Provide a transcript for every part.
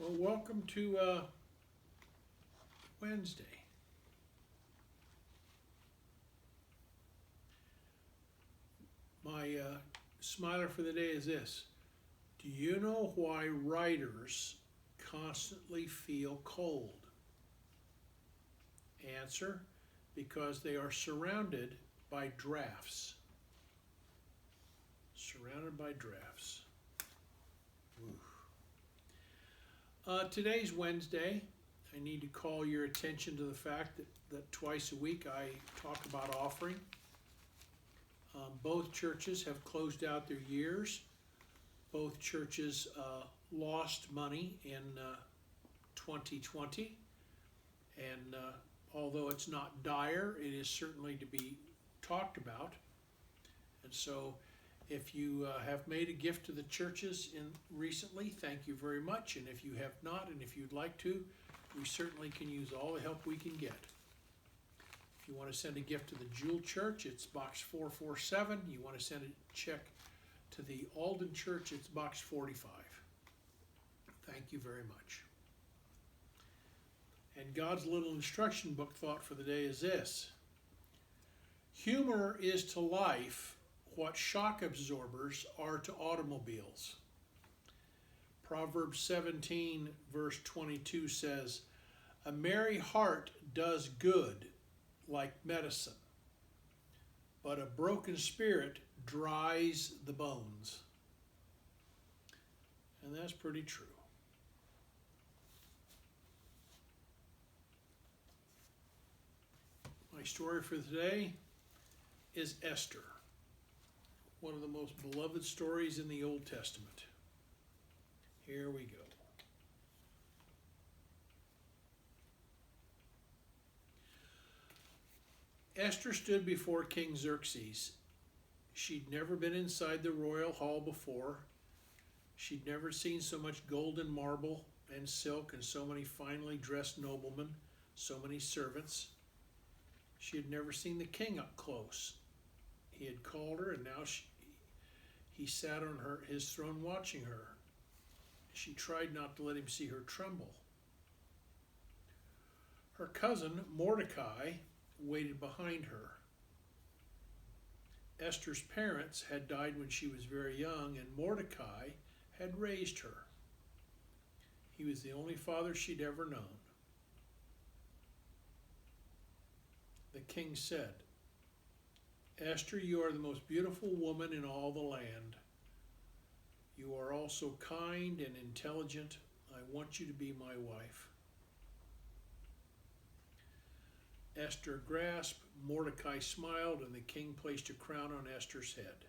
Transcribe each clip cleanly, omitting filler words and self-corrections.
Well, welcome to Wednesday. My smiler for the day is this. Do you know why writers constantly feel cold? Answer, because they are surrounded by drafts. Surrounded by drafts. Today's Wednesday. I need to call your attention to the fact that twice a week I talk about offering. Both churches have closed out their years. Both churches lost money in 2020. And although it's not dire, it is certainly to be talked about. And so if you have made a gift to the churches recently, thank you very much. And if you have not, and if you'd like to, we certainly can use all the help we can get. If you want to send a gift to the Jewel Church, it's box 447. You want to send a check to the Alden Church, it's box 45. Thank you very much. And God's little instruction book thought for the day is this. Humor is to life what shock absorbers are to automobiles. Proverbs 17 verse 22 says, "A merry heart does good like medicine, but a broken spirit dries the bones." And that's pretty true. My story for today is Esther, one of the most beloved stories in the Old Testament. Here we go. Esther stood before King Xerxes. She'd never been inside the royal hall before. She'd never seen so much gold and marble and silk and so many finely dressed noblemen, so many servants. She had never seen the king up close. He had called her, and now he sat on his throne watching her. She tried not to let him see her tremble. Her cousin, Mordecai, waited behind her. Esther's parents had died when she was very young, and Mordecai had raised her. He was the only father she'd ever known. The king said, "Esther, you are the most beautiful woman in all the land. You are also kind and intelligent. I want you to be my wife." Esther grasped, Mordecai smiled, and the king placed a crown on Esther's head.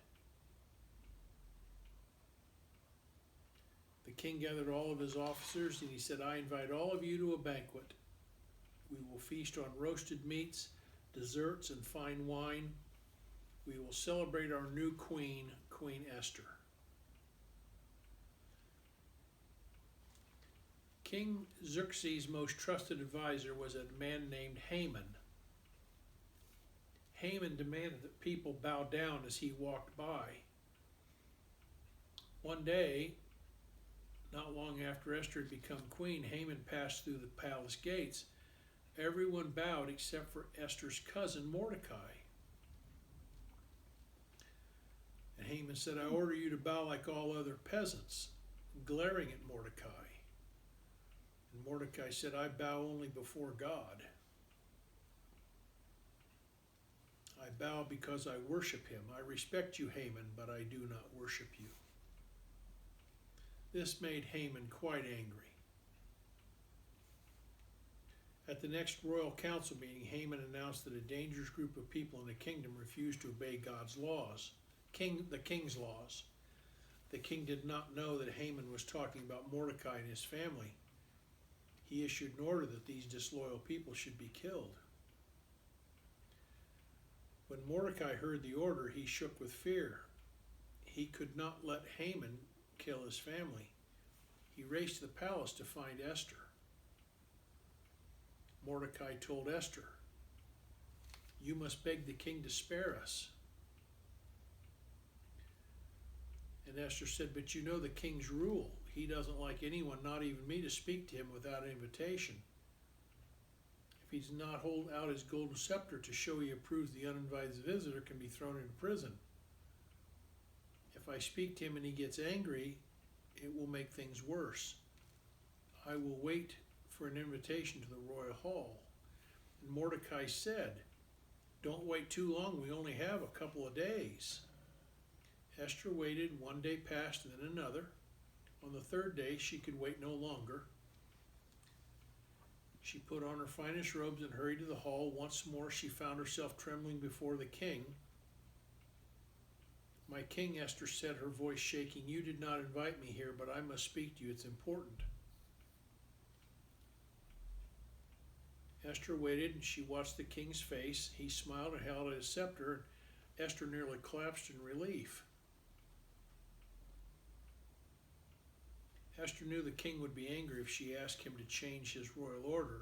The king gathered all of his officers, and he said, "I invite all of you to a banquet. We will feast on roasted meats, desserts, and fine wine. We will celebrate our new queen, Queen Esther." King Xerxes' most trusted advisor was a man named Haman. Haman demanded that people bow down as he walked by. One day, not long after Esther had become queen, Haman passed through the palace gates. Everyone bowed except for Esther's cousin Mordecai. And Haman said, "I order you to bow like all other peasants," glaring at Mordecai. And Mordecai said, "I bow only before God. I bow because I worship him. I respect you, Haman, but I do not worship you." This made Haman quite angry. At the next royal council meeting, Haman announced that a dangerous group of people in the kingdom refused to obey God's laws, the king's laws. The king did not know that Haman was talking about Mordecai and his family. He issued an order that these disloyal people should be killed. When Mordecai heard the order, he shook with fear. He could not let Haman kill his family. He raced to the palace to find Esther. Mordecai told Esther, "You must beg the king to spare us." And Esther said, "But you know the king's rule. he doesn't like anyone, not even me, to speak to him without an invitation. If he does not hold out his golden scepter to show he approves, the uninvited visitor can be thrown into prison. If I speak to him and he gets angry, it will make things worse. I will wait for an invitation to the royal hall. And Mordecai said, don't wait too long, we only have a couple of days. Esther waited. One day passed and then another. On the third day she could wait no longer. She put on her finest robes and hurried to the hall. Once more she found herself trembling before the king. My king, Esther said, her voice shaking, you did not invite me here, but I must speak to you. It's important. Esther waited, and she watched the king's face. He smiled and held out his scepter. Esther nearly collapsed in relief. Esther knew the king would be angry if she asked him to change his royal order.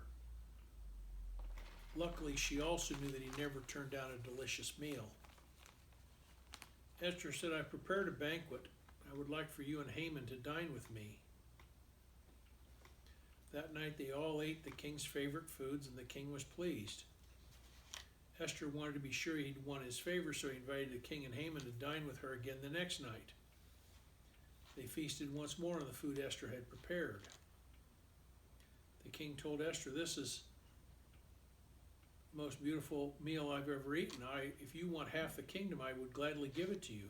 Luckily, she also knew that he never turned down a delicious meal. Esther said, I've prepared a banquet. I would like for you and Haman to dine with me. That night they all ate the king's favorite foods, and the king was pleased. Esther wanted to be sure he'd won his favor, so he invited the king and Haman to dine with her again the next night. They feasted once more on the food Esther had prepared. The king told Esther, this is the most beautiful meal I've ever eaten. If you want half the kingdom, I would gladly give it to you.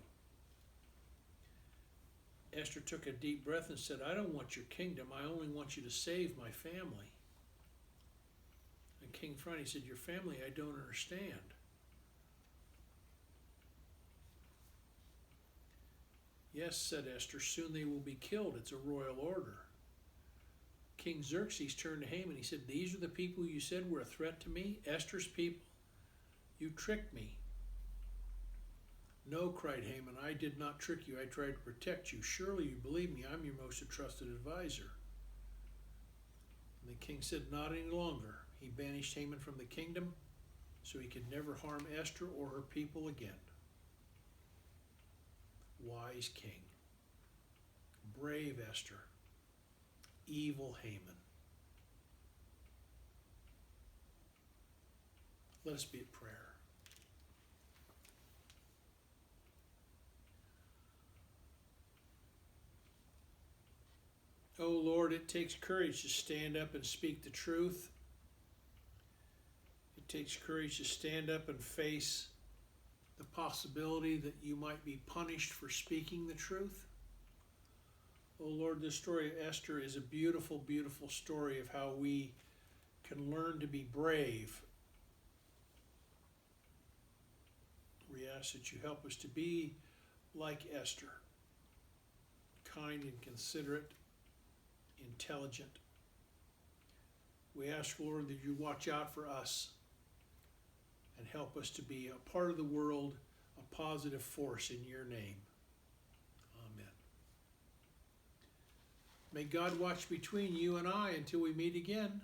Esther took a deep breath and said, I don't want your kingdom. I only want you to save my family. And King frowned. He said, your family, I don't understand. Yes, said Esther, soon they will be killed. It's a royal order. King Xerxes turned to Haman. He said, these are the people you said were a threat to me? Esther's people? You tricked me. No, cried Haman, I did not trick you. I tried to protect you. Surely you believe me. I'm your most trusted advisor. And the king said, not any longer. He banished Haman from the kingdom so he could never harm Esther or her people again. Wise king. Brave Esther. Evil Haman. Let us be at prayer. Oh Lord, it takes courage to stand up and speak the truth. It takes courage to stand up and face the possibility that you might be punished for speaking the truth. Oh Lord, this story of Esther is a beautiful, beautiful story of how we can learn to be brave. We ask that you help us to be like Esther, kind and considerate, intelligent. We ask, Lord, that you watch out for us and help us to be a part of the world, a positive force in your name. Amen. May God watch between you and I until we meet again.